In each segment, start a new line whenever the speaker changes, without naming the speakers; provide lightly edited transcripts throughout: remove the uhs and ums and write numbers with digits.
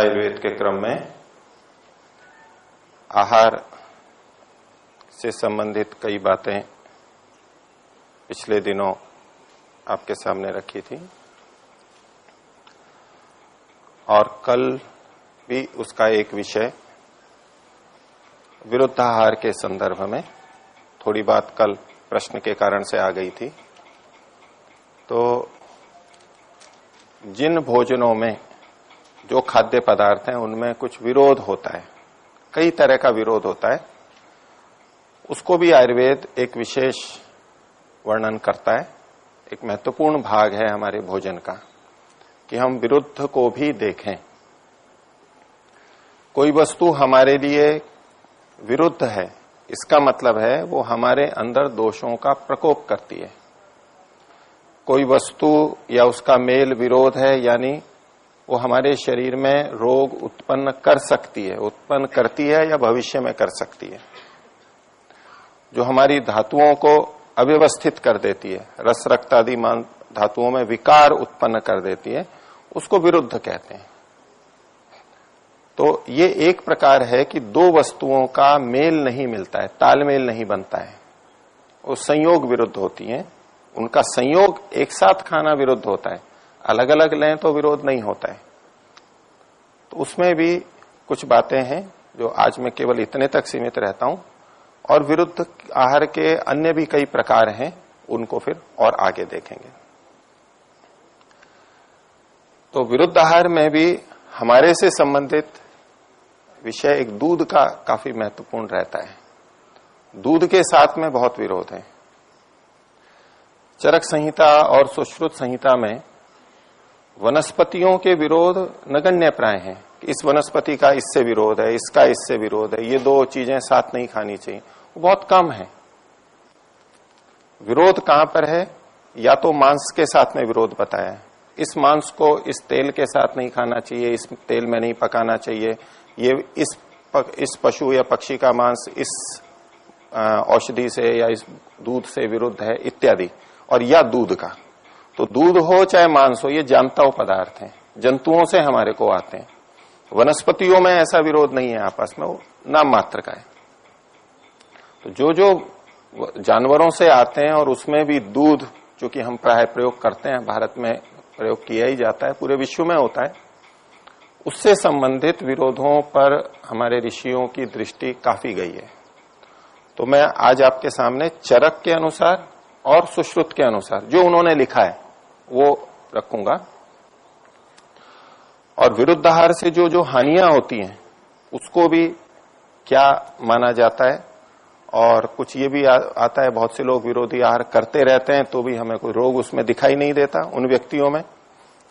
आयुर्वेद के क्रम में आहार से संबंधित कई बातें पिछले दिनों आपके सामने रखी थी और कल भी उसका एक विषय विरुद्धाहार के संदर्भ में थोड़ी बात कल प्रश्न के कारण से आ गई थी। तो जिन भोजनों में जो खाद्य पदार्थ हैं उनमें कुछ विरोध होता है, कई तरह का विरोध होता है, उसको भी आयुर्वेद एक विशेष वर्णन करता है। एक महत्वपूर्ण भाग है हमारे भोजन का कि हम विरुद्ध को भी देखें। कोई वस्तु हमारे लिए विरुद्ध है, इसका मतलब है वो हमारे अंदर दोषों का प्रकोप करती है। कोई वस्तु या उसका मेल विरोध है, यानी वो हमारे शरीर में रोग उत्पन्न कर सकती है, उत्पन्न करती है या भविष्य में कर सकती है। जो हमारी धातुओं को अव्यवस्थित कर देती है, रस रक्त आदि धातुओं में विकार उत्पन्न कर देती है, उसको विरुद्ध कहते हैं। तो ये एक प्रकार है कि दो वस्तुओं का मेल नहीं मिलता है, तालमेल नहीं बनता है, वो संयोग विरुद्ध होती हैं। उनका संयोग एक साथ खाना विरुद्ध होता है, अलग अलग लें तो विरोध नहीं होता है। तो उसमें भी कुछ बातें हैं जो आज मैं केवल इतने तक सीमित रहता हूं, और विरुद्ध आहार के अन्य भी कई प्रकार हैं, उनको फिर और आगे देखेंगे। तो विरुद्ध आहार में भी हमारे से संबंधित विषय एक दूध का काफी महत्वपूर्ण रहता है। दूध के साथ में बहुत विरोध है। चरक संहिता और सुश्रुत संहिता में वनस्पतियों के विरोध नगण्य प्राय हैं कि इस वनस्पति का इससे विरोध है, इसका इससे विरोध है, ये दो चीजें साथ नहीं खानी चाहिए, वो बहुत कम है। विरोध कहां पर है? या तो मांस के साथ में विरोध बताया है, इस मांस को इस तेल के साथ नहीं खाना चाहिए, इस तेल में नहीं पकाना चाहिए, ये इस पशु या पक्षी का मांस इस औषधि से या इस दूध से विरुद्ध है इत्यादि। और या दूध का, तो दूध हो चाहे मांस हो, ये जानता पदार्थ हैं, जंतुओं से हमारे को आते हैं। वनस्पतियों में ऐसा विरोध नहीं है, आपस में वो नाम मात्र का है। तो जो जो जानवरों से आते हैं और उसमें भी दूध, जो कि हम प्राय प्रयोग करते हैं, भारत में प्रयोग किया ही जाता है, पूरे विश्व में होता है, उससे संबंधित विरोधों पर हमारे ऋषियों की दृष्टि काफी गई है। तो मैं आज आपके सामने चरक के अनुसार और सुश्रुत के अनुसार जो उन्होंने लिखा है वो रखूंगा। और विरुद्ध आहार से जो जो हानियां होती हैं उसको भी क्या माना जाता है, और कुछ ये भी आता है, बहुत से लोग विरोधी आहार करते रहते हैं तो भी हमें कोई रोग उसमें दिखाई नहीं देता उन व्यक्तियों में,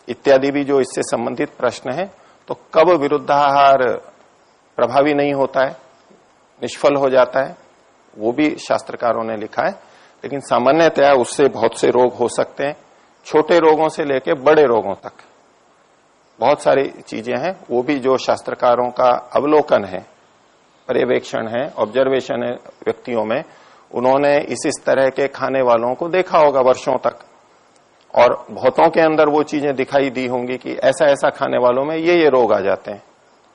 इत्यादि भी जो इससे संबंधित प्रश्न है। तो कब विरुद्धाहार प्रभावी नहीं होता है, निष्फल हो जाता है, वो भी शास्त्रकारों ने लिखा है। लेकिन सामान्यतया उससे बहुत से रोग हो सकते हैं, छोटे रोगों से लेकर बड़े रोगों तक बहुत सारी चीजें हैं। वो भी जो शास्त्रकारों का अवलोकन है, पर्यवेक्षण है, ऑब्जर्वेशन है व्यक्तियों में, उन्होंने इस तरह के खाने वालों को देखा होगा वर्षों तक, और बहुतों के अंदर वो चीजें दिखाई दी होंगी कि ऐसा ऐसा खाने वालों में ये रोग आ जाते हैं।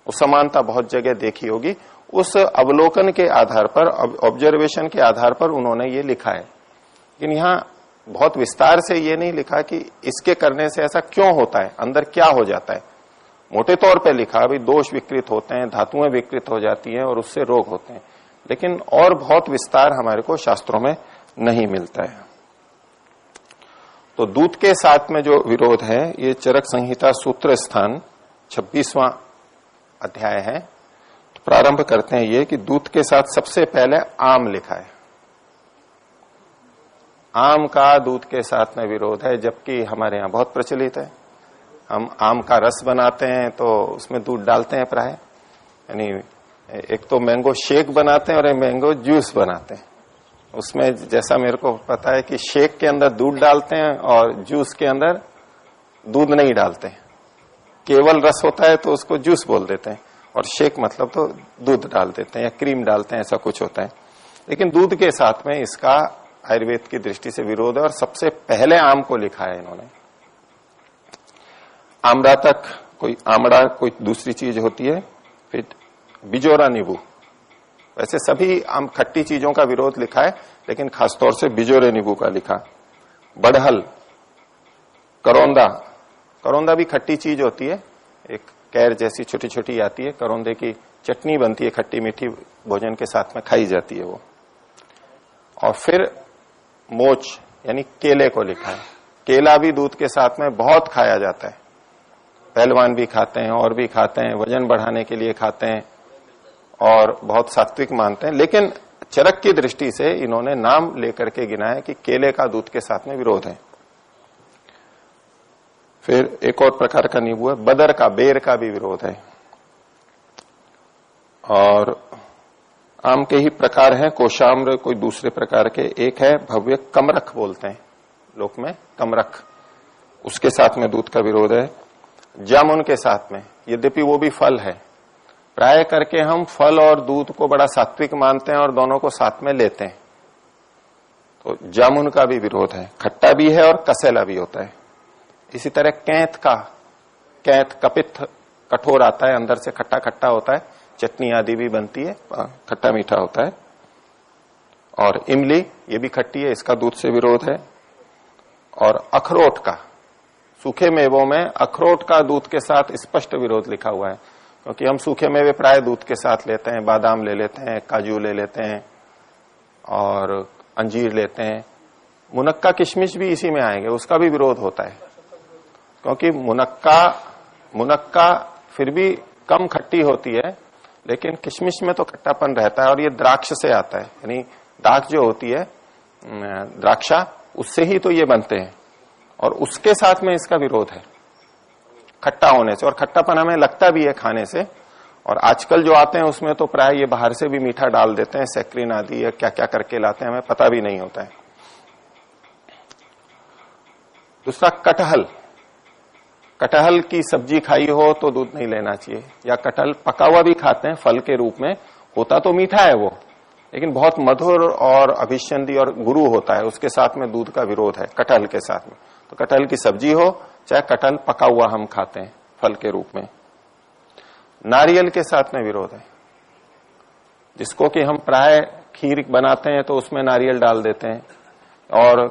वो समानता बहुत जगह देखी होगी। उस अवलोकन के आधार पर, ऑब्जर्वेशन के आधार पर उन्होंने ये लिखा है। लेकिन यहां बहुत विस्तार से ये नहीं लिखा कि इसके करने से ऐसा क्यों होता है, अंदर क्या हो जाता है। मोटे तौर पे लिखा भाई दोष विकृत होते हैं, धातुएं विकृत हो जाती हैं और उससे रोग होते हैं, लेकिन और बहुत विस्तार हमारे को शास्त्रों में नहीं मिलता है। तो दूध के साथ में जो विरोध है, ये चरक संहिता सूत्र स्थान 26वां अध्याय है। तो प्रारंभ करते हैं ये कि दूध के साथ सबसे पहले आम लिखा है। आम का दूध के साथ में विरोध है, जबकि हमारे यहाँ बहुत प्रचलित है। हम आम का रस बनाते हैं तो उसमें दूध डालते हैं प्राय, यानी एक तो मैंगो शेक बनाते हैं और एक मैंगो जूस बनाते हैं। उसमें जैसा मेरे को पता है कि शेक के अंदर दूध डालते हैं और जूस के अंदर दूध नहीं डालते हैं, केवल रस होता है तो उसको जूस बोल देते हैं, और शेक मतलब तो दूध डाल देते हैं या क्रीम डालते हैं, ऐसा कुछ होता है। लेकिन दूध के साथ में इसका आयुर्वेद की दृष्टि से विरोध है, और सबसे पहले आम को लिखा है इन्होंने। आम्रातक कोई आमड़ा कोई दूसरी चीज होती है, फिर बिजोरा नींबू। वैसे सभी आम खट्टी चीजों का विरोध लिखा है, लेकिन खासतौर से बिजोरे नींबू का लिखा। बड़हल, करौंदा, करौंदा भी खट्टी चीज होती है, एक कैर जैसी छोटी छोटी आती है, करौंदे की चटनी बनती है, खट्टी मीठी भोजन के साथ में खाई जाती है वो। और फिर मोच यानी केले को लिखा है। केला भी दूध के साथ में बहुत खाया जाता है, पहलवान भी खाते हैं और भी खाते हैं, वजन बढ़ाने के लिए खाते हैं और बहुत सात्विक मानते हैं। लेकिन चरक की दृष्टि से इन्होंने नाम लेकर के गिना है कि केले का दूध के साथ में विरोध है। फिर एक और प्रकार का नींबू है बदर का, बेर का भी विरोध है। और आम के ही प्रकार हैं, कोशाम्र कोई दूसरे प्रकार के। एक है भव्य कमरख बोलते हैं लोक में, कमरख, उसके साथ में दूध का विरोध है। जामुन के साथ में, यद्यपि वो भी फल है, प्राय करके हम फल और दूध को बड़ा सात्विक मानते हैं और दोनों को साथ में लेते हैं, तो जामुन का भी विरोध है। खट्टा भी है और कसेला भी होता है। इसी तरह कैंथ का, कैंथ कपित्थ कठोर आता है, अंदर से खट्टा खट्टा होता है, चटनी आदि भी बनती है, खट्टा मीठा होता है। और इमली, ये भी खट्टी है, इसका दूध से विरोध है। और अखरोट का, सूखे मेवों में अखरोट का दूध के साथ स्पष्ट विरोध लिखा हुआ है, क्योंकि हम सूखे मेवे प्राय दूध के साथ लेते हैं, बादाम ले लेते हैं, काजू ले लेते हैं और अंजीर लेते हैं। मुनक्का किशमिश भी इसी में आएंगे, उसका भी विरोध होता है, क्योंकि मुनक्का फिर भी कम खट्टी होती है, लेकिन किशमिश में तो खट्टापन रहता है और ये द्राक्ष से आता है, यानी दाख जो होती है द्राक्षा, उससे ही तो ये बनते हैं और उसके साथ में इसका विरोध है खट्टा होने से। और खट्टापन हमें लगता भी है खाने से, और आजकल जो आते हैं उसमें तो प्राय ये बाहर से भी मीठा डाल देते हैं, सैक्रिन आदि या क्या क्या करके लाते हैं, हमें पता भी नहीं होता है। दूसरा कटहल, कटहल की सब्जी खाई हो तो दूध नहीं लेना चाहिए, या कटहल पका हुआ भी खाते हैं फल के रूप में, होता तो मीठा है वो, लेकिन बहुत मधुर और अभिषंदी और गुरु होता है, उसके साथ में दूध का विरोध है कटहल के साथ में। तो कटहल की सब्जी हो चाहे कटहल पका हुआ हम खाते हैं फल के रूप में। नारियल के साथ में विरोध है, जिसको कि हम प्राय खीर बनाते हैं तो उसमें नारियल डाल देते हैं, और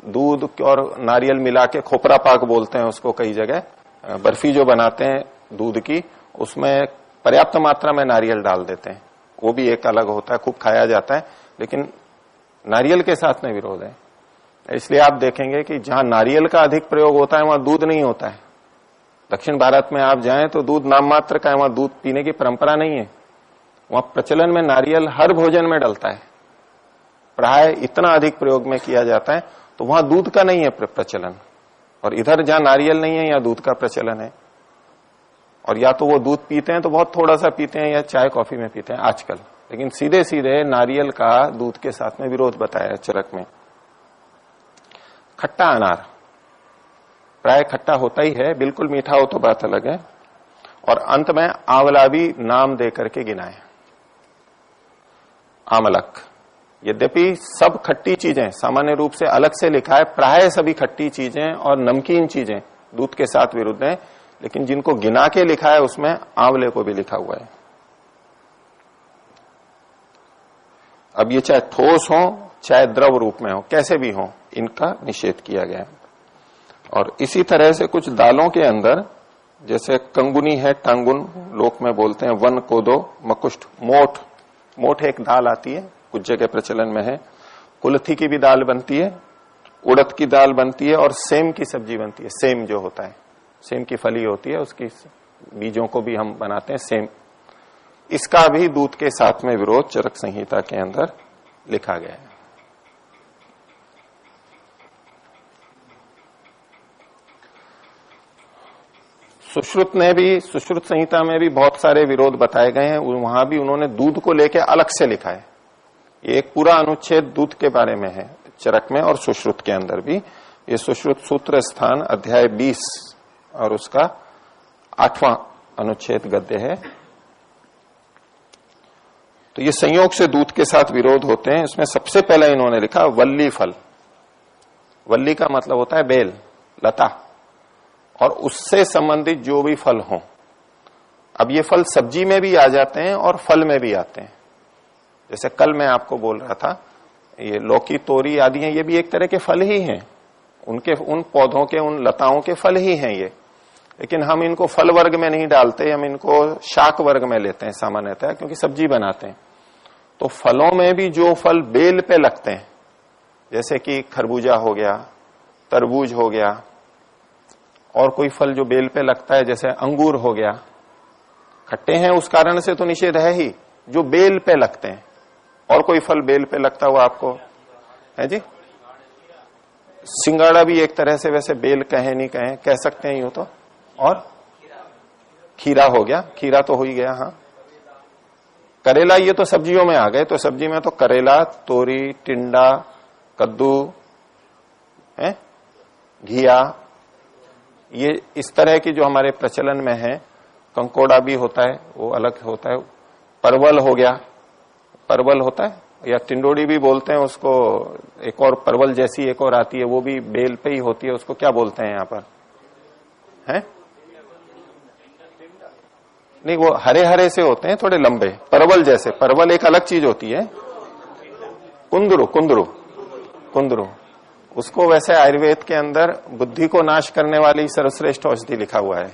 दूध और नारियल मिला के खोपरा पाक बोलते हैं उसको कई जगह। बर्फी जो बनाते हैं दूध की, उसमें पर्याप्त मात्रा में नारियल डाल देते हैं, वो भी एक अलग होता है, खूब खाया जाता है, लेकिन नारियल के साथ में विरोध है। इसलिए आप देखेंगे कि जहां नारियल का अधिक प्रयोग होता है वहां दूध नहीं होता है। दक्षिण भारत में आप जाएं तो दूध नाम मात्र का है, वहां दूध पीने की परंपरा नहीं है। वहां प्रचलन में नारियल हर भोजन में डलता है, प्राय इतना अधिक प्रयोग में किया जाता है, तो वहां दूध का नहीं है प्रचलन। और इधर जहां नारियल नहीं है या दूध का प्रचलन है, और या तो वो दूध पीते हैं तो बहुत थोड़ा सा पीते हैं, या चाय कॉफी में पीते हैं आजकल, लेकिन सीधे सीधे नारियल का दूध के साथ में विरोध बताया है चरक में। खट्टा अनार, प्राय खट्टा होता ही है, बिल्कुल मीठा हो तो बात अलग है। और अंत में आंवला भी नाम दे करके गिना है, आमलक। यद्यपि सब खट्टी चीजें सामान्य रूप से अलग से लिखा है, प्राय सभी खट्टी चीजें और नमकीन चीजें दूध के साथ विरुद्ध है, लेकिन जिनको गिना के लिखा है उसमें आंवले को भी लिखा हुआ है। अब ये चाहे ठोस हो चाहे द्रव रूप में हो, कैसे भी हो, इनका निषेध किया गया है। और इसी तरह से कुछ दालों के अंदर, जैसे कंगुनी है, टांगुन लोक में बोलते हैं, वन कोदो, मकुष्ठ, मोठ, मोठ एक दाल आती है, कुछ जगह प्रचलन में है। कुलथी की भी दाल बनती है, उड़द की दाल बनती है, और सेम की सब्जी बनती है। सेम जो होता है, सेम की फली होती है, उसकी बीजों को भी हम बनाते हैं सेम। इसका भी दूध के साथ में विरोध चरक संहिता के अंदर लिखा गया है। सुश्रुत ने भी, सुश्रुत संहिता में भी बहुत सारे विरोध बताए गए हैं, वहां भी उन्होंने दूध को लेकर अलग से लिखा है। ये एक पूरा अनुच्छेद दूध के बारे में है चरक में, और सुश्रुत के अंदर भी। ये सुश्रुत सूत्र स्थान अध्याय 20 और उसका 8वां अनुच्छेद गद्य है। तो ये संयोग से दूध के साथ विरोध होते हैं। इसमें सबसे पहले इन्होंने लिखा वल्ली फल। वल्ली का मतलब होता है बेल, लता, और उससे संबंधित जो भी फल हों। अब ये फल सब्जी में भी आ जाते हैं और फल में भी आते हैं। जैसे कल मैं आपको बोल रहा था, ये लौकी, तोरी आदि हैं, ये भी एक तरह के फल ही हैं, उनके उन पौधों के, उन लताओं के फल ही हैं ये। लेकिन हम इनको फल वर्ग में नहीं डालते, हम इनको शाक वर्ग में लेते हैं सामान्यतः, क्योंकि सब्जी बनाते हैं। तो फलों में भी जो फल बेल पे लगते हैं, जैसे कि खरबूजा हो गया, तरबूज हो गया, और कोई फल जो बेल पे लगता है जैसे अंगूर हो गया, खट्टे हैं उस कारण से तो निषेध है ही, जो बेल पे लगते हैं। और कोई फल बेल पे लगता हुआ आपको है जी? सिंगाड़ा भी एक तरह से वैसे बेल कहें नहीं कहें, कह सकते हैं यूं तो। और खीरा हो गया, खीरा तो हो ही गया। हाँ, करेला ये तो सब्जियों में आ गए, तो सब्जी में तो करेला, तोरी, टिंडा, कद्दू है, घिया, ये इस तरह की जो हमारे प्रचलन में है। कंकोड़ा भी होता है, वो अलग होता है। परवल हो गया, परवल होता है, या टिंडोड़ी भी बोलते हैं उसको। एक और परवल जैसी एक और आती है, वो भी बेल पे ही होती है, उसको क्या बोलते हैं यहाँ पर है? नहीं, वो हरे हरे से होते हैं, थोड़े लंबे, परवल जैसे। परवल एक अलग चीज होती है। कुंदरू, कुंदरू, कुंदरू, उसको वैसे आयुर्वेद के अंदर बुद्धि को नाश करने वाली सर्वश्रेष्ठ औषधि लिखा हुआ है।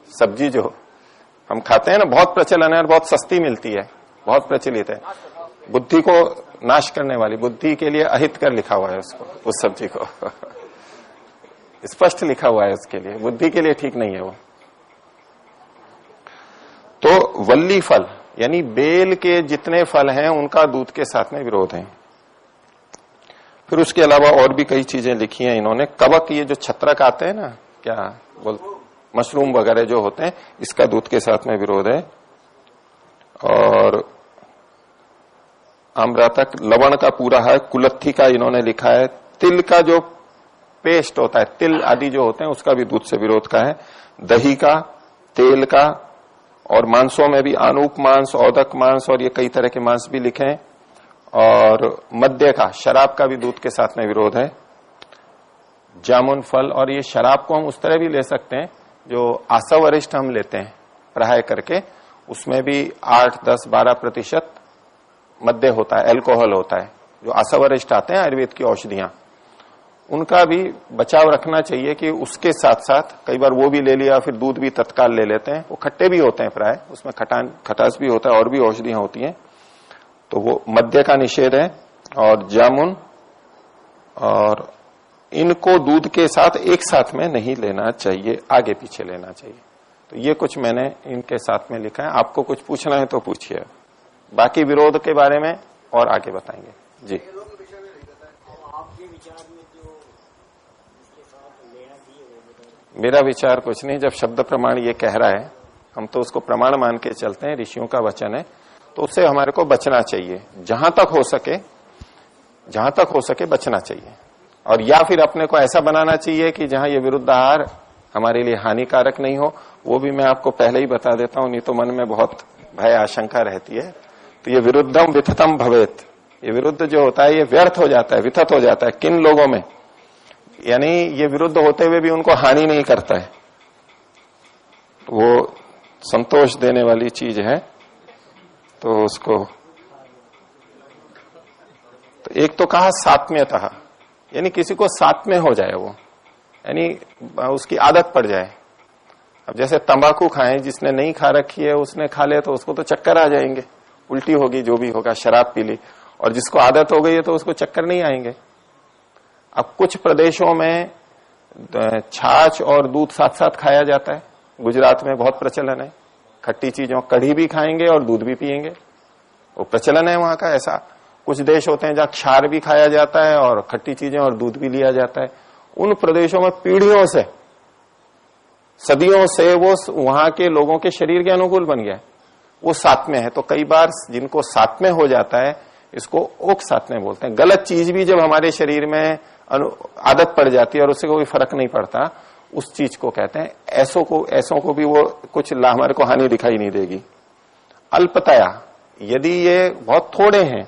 सब्जी जो हम खाते हैं ना, बहुत प्रचलन है और बहुत सस्ती मिलती है, बहुत प्रचलित है। बुद्धि को नाश करने वाली, बुद्धि के लिए अहितकर लिखा हुआ है उसको, उस सब्जी को स्पष्ट लिखा हुआ है उसके लिए, बुद्धि के लिए ठीक नहीं है वो। तो वल्ली फल यानी बेल के जितने फल हैं उनका दूध के साथ में विरोध है। फिर उसके अलावा और भी कई चीजें लिखी हैं इन्होंने। कवक, ये जो छत्रक आते हैं ना, क्या बोल, मशरूम वगैरह जो होते हैं, इसका दूध के साथ में विरोध है। और आम्रतक, लवण का पूरा है, कुलत्थी का इन्होंने लिखा है। तिल का जो पेस्ट होता है, तिल आदि जो होते हैं, उसका भी दूध से विरोध का है। दही का, तेल का, और मांसों में भी आनूप मांस, औदक मांस, और ये कई तरह के मांस भी लिखे हैं। और मद्य का, शराब का भी दूध के साथ में विरोध है। जामुन फल, और ये शराब को हम उस तरह भी ले सकते हैं जो आसवरिष्ठ हम लेते हैं प्राय करके, उसमें भी 8, 10, 12% मद्य होता है, एल्कोहल होता है। जो आसवरिष्ठ आते हैं आयुर्वेद की औषधियां, उनका भी बचाव रखना चाहिए कि उसके साथ साथ कई बार वो भी ले लिया, फिर दूध भी तत्काल ले लेते हैं। वो खट्टे भी होते हैं प्राय, उसमें खटास भी होता है, और भी औषधियां होती हैं। तो वो मद्य का निषेध है। और जामुन, और इनको दूध के साथ एक साथ में नहीं लेना चाहिए, आगे पीछे लेना चाहिए। तो ये कुछ मैंने इनके साथ में लिखा है। आपको कुछ पूछना है तो पूछिए, बाकी विरोध के बारे में और आगे बताएंगे जी। मेरा विचार कुछ नहीं, जब शब्द प्रमाण ये कह रहा है, हम तो उसको प्रमाण मान के चलते हैं, ऋषियों का वचन है, तो उससे हमारे को बचना चाहिए, जहां तक हो सके बचना चाहिए। और या फिर अपने को ऐसा बनाना चाहिए कि जहां ये विरुद्ध आहार हमारे लिए हानिकारक नहीं हो। वो भी मैं आपको पहले ही बता देता हूं, नहीं तो मन में बहुत भय आशंका रहती है। तो ये विरुद्धम विथतम भवेत, ये विरुद्ध जो होता है ये व्यर्थ हो जाता है, विथत हो जाता है। किन लोगों में? यानी ये विरुद्ध होते हुए भी उनको हानि नहीं करता है, वो संतोष देने वाली चीज है। तो उसको, तो एक तो कहा सात्म्यतः, यानी किसी को सात्म्य हो जाए, वो यानी उसकी आदत पड़ जाए। अब जैसे तंबाकू खाएं, जिसने नहीं खा रखी है उसने खा ले तो उसको तो चक्कर आ जाएंगे, उल्टी होगी, जो भी होगा। शराब पी ली, और जिसको आदत हो गई है तो उसको चक्कर नहीं आएंगे। अब कुछ प्रदेशों में छाछ और दूध साथ साथ खाया जाता है, गुजरात में बहुत प्रचलन है। खट्टी चीजों, कढ़ी भी खाएंगे और दूध भी पिएंगे, वो प्रचलन है वहां का। ऐसा कुछ देश होते हैं जहां क्षार भी खाया जाता है और खट्टी चीजें और दूध भी लिया जाता है। उन प्रदेशों में पीढ़ियों से, सदियों से वो वहां के लोगों के शरीर के अनुकूल बन गया है, वो सात्म्य है। तो कई बार जिनको सात्म्य हो जाता है, इसको ओक सात्म्य बोलते हैं। गलत चीज भी जब हमारे शरीर में आदत पड़ जाती है और उससे कोई फर्क नहीं पड़ता, उस चीज को कहते हैं। ऐसों को भी वो कुछ हमारे को हानि दिखाई नहीं देगी। अल्पतया, यदि ये बहुत थोड़े हैं,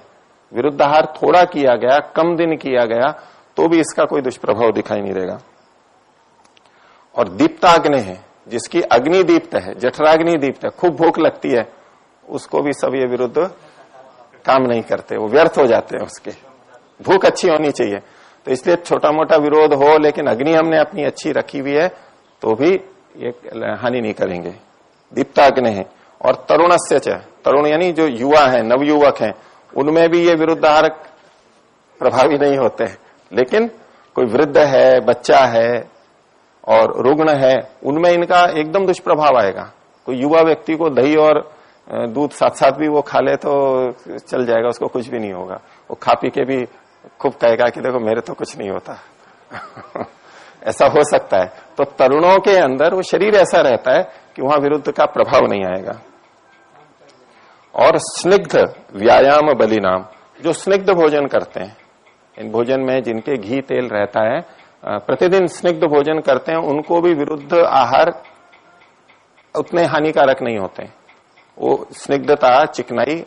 विरुद्धाहार थोड़ा किया गया, कम दिन किया गया, तो भी इसका कोई दुष्प्रभाव दिखाई नहीं देगा। और दीप्ताग्नि है, जिसकी अग्नि दीप्त है, जठराग्नि दीप्त है, खूब भूख लगती है, उसको भी सब ये विरुद्ध काम नहीं करते, वो व्यर्थ हो जाते हैं उसके। भूख अच्छी होनी चाहिए, तो इसलिए छोटा मोटा विरोध हो लेकिन अग्नि हमने अपनी अच्छी रखी हुई है तो भी ये हानि नहीं करेंगे। दीप्ताग्नि है। और तरुणस्य च, तरुण यानी जो युवा है, नवयुवक हैं, उनमें भी ये विरुद्ध आहार प्रभावी नहीं होते हैं। लेकिन कोई वृद्ध है, बच्चा है और रुग्ण है, उनमें इनका एकदम दुष्प्रभाव आएगा। कोई युवा व्यक्ति को दही और दूध साथ साथ भी वो खा ले तो चल जाएगा, उसको कुछ भी नहीं होगा। वो खा पी के भी खूब कहेगा कि देखो मेरे तो कुछ नहीं होता। ऐसा हो सकता है। तो तरुणों के अंदर वो शरीर ऐसा रहता है कि वहां विरुद्ध का प्रभाव नहीं आएगा। और स्निग्ध व्यायाम बलि नाम, जो स्निग्ध भोजन करते हैं, इन भोजन में जिनके घी तेल रहता है, प्रतिदिन स्निग्ध भोजन करते हैं, उनको भी विरुद्ध आहार उतने हानिकारक नहीं होते। वो स्निग्धता, चिकनाई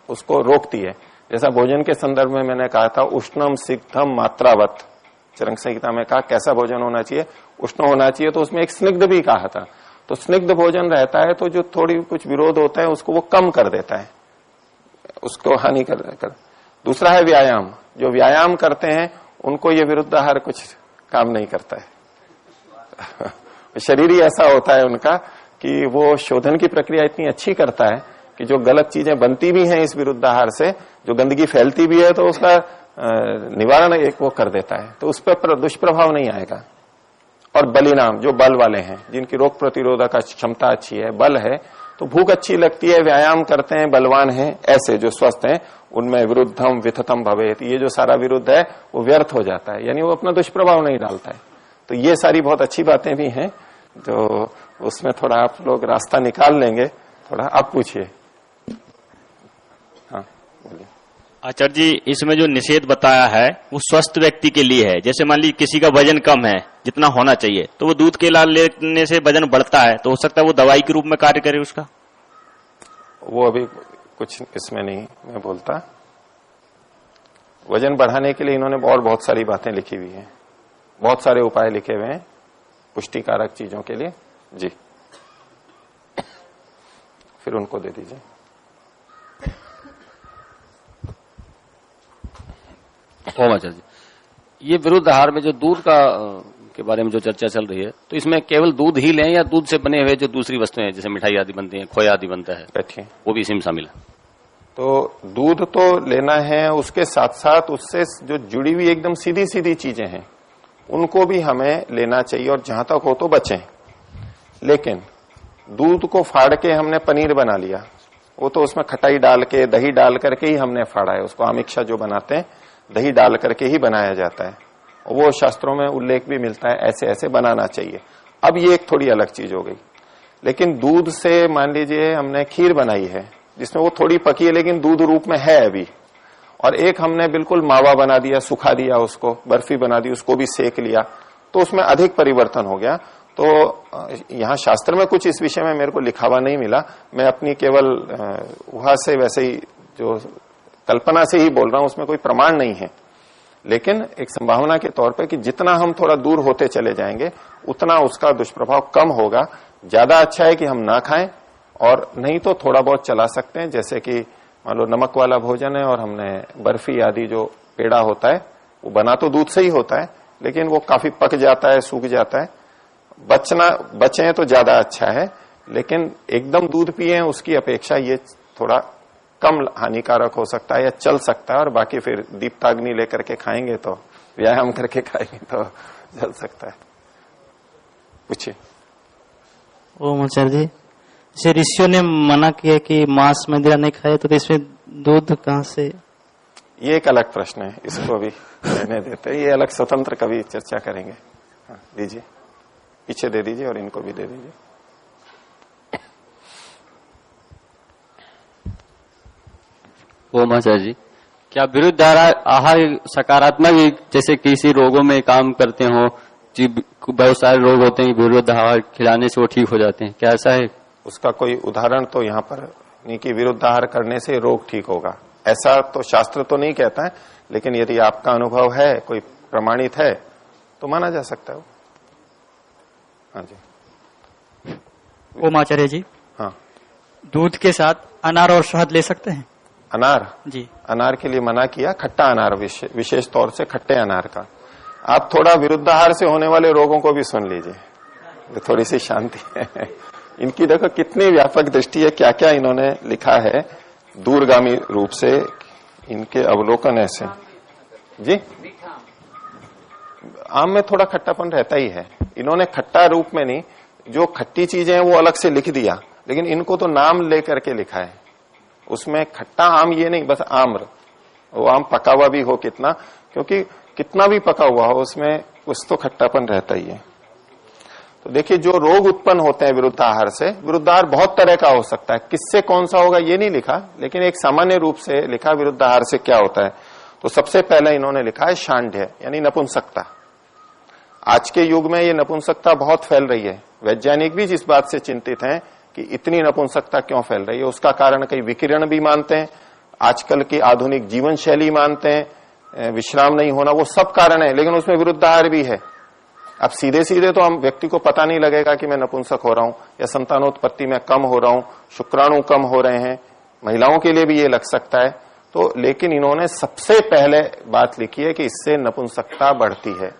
उसको रोकती है। जैसा भोजन के संदर्भ में मैंने कहा था, उष्णम सिग्धम मात्रावत, चरक संहिता में कहा कैसा भोजन होना चाहिए, उष्ण होना चाहिए, तो उसमें एक स्निग्ध भी कहा था। तो स्निग्ध भोजन रहता है तो जो थोड़ी कुछ विरोध होता है उसको वो कम कर देता है, उसको हानि कर। दूसरा है व्यायाम, जो व्यायाम करते हैं उनको ये विरुद्ध आहार कुछ काम नहीं करता है। शरीर ही ऐसा होता है उनका कि वो शोधन की प्रक्रिया इतनी अच्छी करता है कि जो गलत चीजें बनती भी हैं इस विरुद्ध आहार से, जो गंदगी फैलती भी है, तो उसका निवारण एक वो कर देता है, तो उस पर दुष्प्रभाव नहीं आएगा। और बलिनाम, जो बल वाले हैं, जिनकी रोग प्रतिरोधक क्षमता अच्छी है, बल है, तो भूख अच्छी लगती है, व्यायाम करते हैं, बलवान हैं, ऐसे जो स्वस्थ हैं, उनमें विरुद्धम विथतम भवेत, ये जो सारा विरुद्ध है वो व्यर्थ हो जाता है, यानी वो अपना दुष्प्रभाव नहीं डालता है। तो ये सारी बहुत अच्छी बातें भी हैं, जो उसमें थोड़ा आप लोग रास्ता निकाल लेंगे। थोड़ा आप पूछिए। हाँ बोलिए।
आचार्य जी, इसमें जो निषेध बताया है वो स्वस्थ व्यक्ति के लिए है। जैसे मान लीजिए किसी का वजन कम है जितना होना चाहिए, तो वो दूध केला लेने से वजन बढ़ता है, तो हो सकता है वो दवाई के रूप में कार्य करे उसका।
वो अभी कुछ इसमें नहीं मैं बोलता। वजन बढ़ाने के लिए इन्होंने और बहुत सारी बातें लिखी हुई हैं, बहुत सारे उपाय लिखे हुए हैं पुष्टिकारक चीजों के लिए। जी, फिर उनको दे दीजिए।
ओम आचार्य जी, ये विरुद्ध आहार में जो दूध का के बारे में जो चर्चा चल रही है, तो इसमें केवल दूध ही लें या दूध से बने हुए जो दूसरी वस्तुएं हैं, जैसे मिठाई आदि बनती हैं, खोया आदि बनता है,
बैठिए,
वो भी इसी में शामिल है?
तो दूध तो लेना है, उसके साथ साथ उससे जो जुड़ी हुई एकदम सीधी सीधी चीजें हैं उनको भी हमें लेना चाहिए, और जहां तक हो तो बचें। लेकिन दूध को फाड़ के हमने पनीर बना लिया, वो तो उसमें खटाई डाल के, दही डाल करके ही हमने फाड़ा है, उसको आमिक्षा जो बनाते हैं दही डाल करके ही बनाया जाता है, वो शास्त्रों में उल्लेख भी मिलता है ऐसे ऐसे बनाना चाहिए। अब ये एक थोड़ी अलग चीज हो गई। लेकिन दूध से मान लीजिए हमने खीर बनाई है जिसमें वो थोड़ी पकी है लेकिन दूध रूप में है अभी, और एक हमने बिल्कुल मावा बना दिया, सुखा दिया, उसको बर्फी बना दी, उसको भी सेक लिया, तो उसमें अधिक परिवर्तन हो गया। तो यहाँ शास्त्र में कुछ इस विषय में मेरे को लिखा हुआ नहीं मिला, मैं अपनी केवल वहां से वैसे ही जो कल्पना से ही बोल रहा हूं, उसमें कोई प्रमाण नहीं है। लेकिन एक संभावना के तौर पे कि जितना हम थोड़ा दूर होते चले जाएंगे उतना उसका दुष्प्रभाव कम होगा। ज्यादा अच्छा है कि हम ना खाएं, और नहीं तो थोड़ा बहुत चला सकते हैं। जैसे कि मान लो नमक वाला भोजन है और हमने बर्फी आदि जो पेड़ा होता है वो बना तो दूध से ही होता है, लेकिन वो काफी पक जाता है, सूख जाता है, बचे तो ज्यादा अच्छा है। लेकिन एकदम दूध पिए उसकी अपेक्षा ये थोड़ा कम हानिकारक हो सकता है या चल सकता है, और बाकी फिर दीप्ताग्नि लेकर के खाएंगे तो, व्यायाम करके खाएंगे तो चल सकता है। पूछिए।
ओम आचार्य जी, जैसे ऋषियों ने मना किया कि मांस मदिरा नहीं खाए, तो इसमें दूध कहाँ से?
ये एक अलग प्रश्न है, इसको भी रहने देते हैं, ये अलग स्वतंत्र कभी चर्चा करेंगे। हाँ दीजिए, पीछे दे दीजिए और इनको भी दे दीजिए।
ओम आचार्य जी, क्या विरुद्ध आहार सकारात्मक, जैसे किसी रोगों में काम करते हो, बहुत सारे रोग होते हैं, विरुद्ध आहार खिलाने से वो ठीक हो जाते हैं, क्या ऐसा है?
उसका कोई उदाहरण तो यहाँ पर नहीं कि विरुद्ध आहार करने से रोग ठीक होगा, ऐसा तो शास्त्र तो नहीं कहता है। लेकिन यदि आपका अनुभव है, कोई प्रमाणित है, तो माना जा सकता है। हाँ जी।
ओम आचार्य जी,
हाँ,
दूध के साथ अनार और शहद ले सकते हैं?
अनार,
जी।
अनार के लिए मना किया, खट्टा अनार, विशेष तौर से खट्टे अनार का। आप थोड़ा विरुद्धाहार से होने वाले रोगों को भी सुन लीजिए, थोड़ी सी शांति है। इनकी देखो कितनी व्यापक दृष्टि है, क्या क्या इन्होंने लिखा है दूरगामी रूप से, इनके अवलोकन ऐसे। जी, आम में थोड़ा खट्टापन रहता ही है, इन्होंने खट्टा रूप में नहीं, जो खट्टी चीजें हैं वो अलग से लिख दिया, लेकिन इनको तो नाम लेकर के लिखा है। उसमें खट्टा आम ये नहीं, बस आम्र, वो आम पका हुआ भी हो कितना, क्योंकि कितना भी पका हुआ हो उसमें कुछ तो खट्टापन रहता ही है। तो देखिए, जो रोग उत्पन्न होते हैं विरुद्धाहार से, विरुद्धाहार बहुत तरह का हो सकता है, किससे कौन सा होगा ये नहीं लिखा, लेकिन एक सामान्य रूप से लिखा विरुद्धाहार से क्या होता है। तो सबसे पहले इन्होंने लिखा है शांढ्य, यानी नपुंसकता। आज के युग में ये नपुंसकता बहुत फैल रही है, वैज्ञानिक भी जिस बात से चिंतित हैं कि इतनी नपुंसकता क्यों फैल रही है। उसका कारण कई विकिरण भी मानते हैं, आजकल की आधुनिक जीवन शैली मानते हैं, विश्राम नहीं होना, वो सब कारण है, लेकिन उसमें विरुद्धाहार भी है। अब सीधे सीधे तो हम व्यक्ति को पता नहीं लगेगा कि मैं नपुंसक हो रहा हूं या संतानोत्पत्ति में कम हो रहा हूं, शुक्राणु कम हो रहे हैं, महिलाओं के लिए भी ये लग सकता है। तो लेकिन इन्होंने सबसे पहले बात लिखी है कि इससे नपुंसकता बढ़ती है,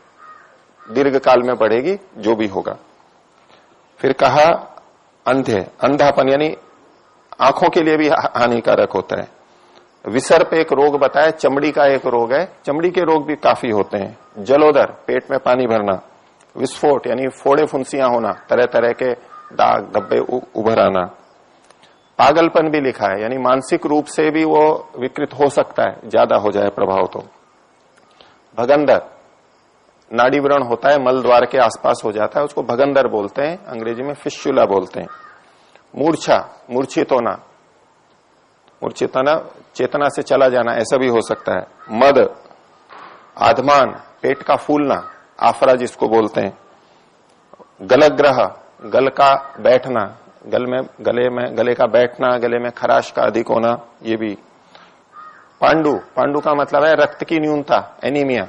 दीर्घ काल में बढ़ेगी, जो भी होगा। फिर कहा अंधे, अंधापन, यानी आंखों के लिए भी हानिकारक होता है। विसर्प एक रोग बताया, चमड़ी का एक रोग है, चमड़ी के रोग भी काफी होते हैं। जलोदर, पेट में पानी भरना। विस्फोट, यानी फोड़े फुंसियां होना, तरह तरह के दाग धब्बे उभर आना। पागलपन भी लिखा है, यानी मानसिक रूप से भी वो विकृत हो सकता है, ज्यादा हो जाए प्रभाव तो। भगंदर, नाड़ी व्रण होता है, मल द्वार के आसपास हो जाता है, उसको भगंदर बोलते हैं, अंग्रेजी में फिस्टुला बोलते हैं। मूर्छा, मूर्छित होना, मूर्छित होना, चेतना से चला जाना, ऐसा भी हो सकता है। मद, आधमान, पेट का फूलना, आफरा जिसको बोलते हैं। गलग्रह, गल का बैठना, गले का बैठना, गले में खराश का अधिक होना, ये भी। पांडु, पांडु का मतलब है रक्त की न्यूनता, एनीमिया।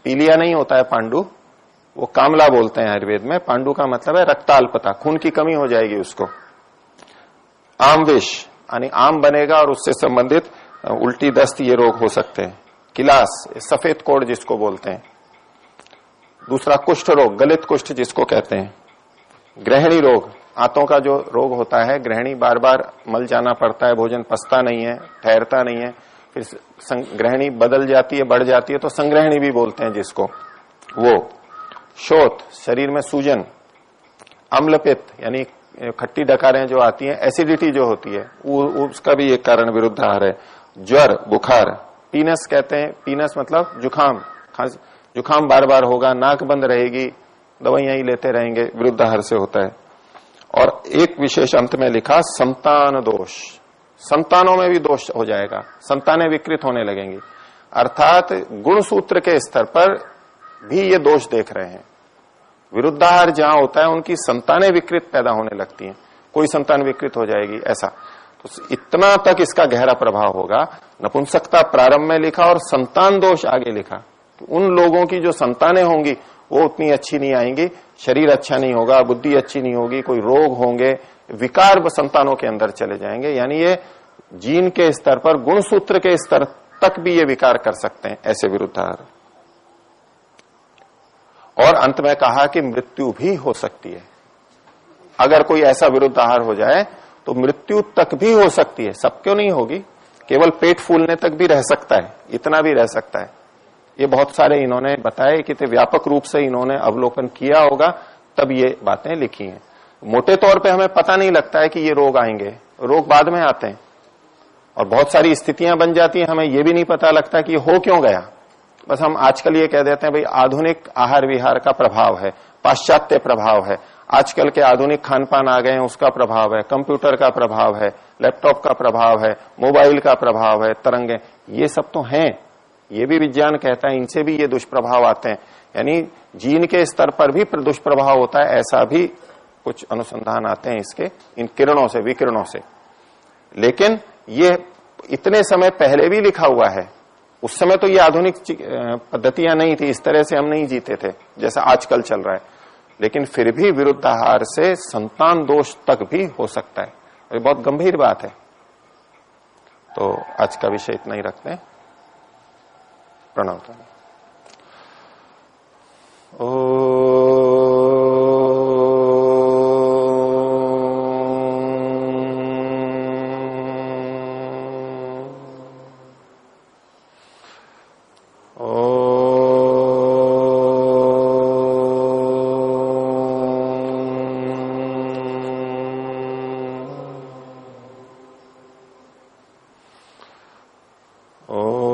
पीलिया नहीं होता है पांडु, वो कामला बोलते हैं आयुर्वेद में। पांडु का मतलब है रक्ताल्पता, खून की कमी हो जाएगी उसको। आमविष, यानी आम बनेगा और उससे संबंधित उल्टी दस्त, ये रोग हो सकते हैं। किलास, सफेद कोढ़ जिसको बोलते हैं। दूसरा कुष्ठ रोग, गलित कुष्ठ जिसको कहते हैं। ग्रहणी रोग, आंतों का जो रोग होता है, ग्रहणी, बार बार मल जाना पड़ता है, भोजन पचता नहीं है, ठहरता नहीं है, फिर ग्रहणी बदल जाती है, बढ़ जाती है, तो संग्रहणी भी बोलते हैं जिसको, वो। शोथ, शरीर में सूजन। अम्लपित्त, यानी खट्टी डकारें जो आती हैं, एसिडिटी जो होती है, उसका भी एक कारण विरुद्धाहार है। ज्वर, बुखार। पीनस कहते हैं, पीनस मतलब जुखाम, जुखाम बार बार होगा, नाक बंद रहेगी, दवाइयां ही लेते रहेंगे, विरुद्धाहार से होता है। और एक विशेष अंत में लिखा संतान दोष, संतानों में भी दोष हो जाएगा, संतानें विकृत होने लगेंगी, अर्थात गुण सूत्र के स्तर पर भी ये दोष देख रहे हैं। विरुद्धाहार जहां होता है उनकी संतानें विकृत पैदा होने लगती हैं, कोई संतान विकृत हो जाएगी, ऐसा। तो इतना तक इसका गहरा प्रभाव होगा। नपुंसकता प्रारंभ में लिखा और संतान दोष आगे लिखा। तो उन लोगों की जो संतानें होंगी वो उतनी अच्छी नहीं आएंगी, शरीर अच्छा नहीं होगा, बुद्धि अच्छी नहीं होगी, कोई रोग होंगे, विकार संतानों के अंदर चले जाएंगे। यानी ये जीन के स्तर पर, गुण सूत्र के स्तर तक भी ये विकार कर सकते हैं, ऐसे विरुद्धाहार। और अंत में कहा कि मृत्यु भी हो सकती है। अगर कोई ऐसा विरुद्धाहार हो जाए तो मृत्यु तक भी हो सकती है, सब क्यों नहीं होगी, केवल पेट फूलने तक भी रह सकता है, इतना भी रह सकता है। ये बहुत सारे इन्होंने बताए कि व्यापक रूप से इन्होंने अवलोकन किया होगा, तब ये बातें लिखी हैं। मोटे तौर पे हमें पता नहीं लगता है कि ये रोग आएंगे, रोग बाद में आते हैं, और बहुत सारी स्थितियां बन जाती हैं, हमें ये भी नहीं पता लगता कि ये हो क्यों गया। बस हम आजकल ये कह देते हैं भाई आधुनिक आहार विहार का प्रभाव है, पाश्चात्य प्रभाव है, आजकल के आधुनिक खान पान आ गए हैं उसका प्रभाव है, कंप्यूटर का प्रभाव है, लैपटॉप का प्रभाव है, मोबाइल का प्रभाव है, तरंगे, ये सब तो हैं, ये भी विज्ञान कहता है, इनसे भी ये दुष्प्रभाव आते हैं। यानी जीन के स्तर पर भी दुष्प्रभाव होता है, ऐसा भी कुछ अनुसंधान आते हैं इसके, इन किरणों से, विकिरणों से। लेकिन ये इतने समय पहले भी लिखा हुआ है, उस समय तो ये आधुनिक पद्धतियां नहीं थी, इस तरह से हम नहीं जीते थे जैसा आजकल चल रहा है। लेकिन फिर भी विरुद्ध आहार से संतान दोष तक भी हो सकता है। ये बहुत गंभीर बात है। तो आज का विषय इतना ही रखते हैं। प्रणव। ओ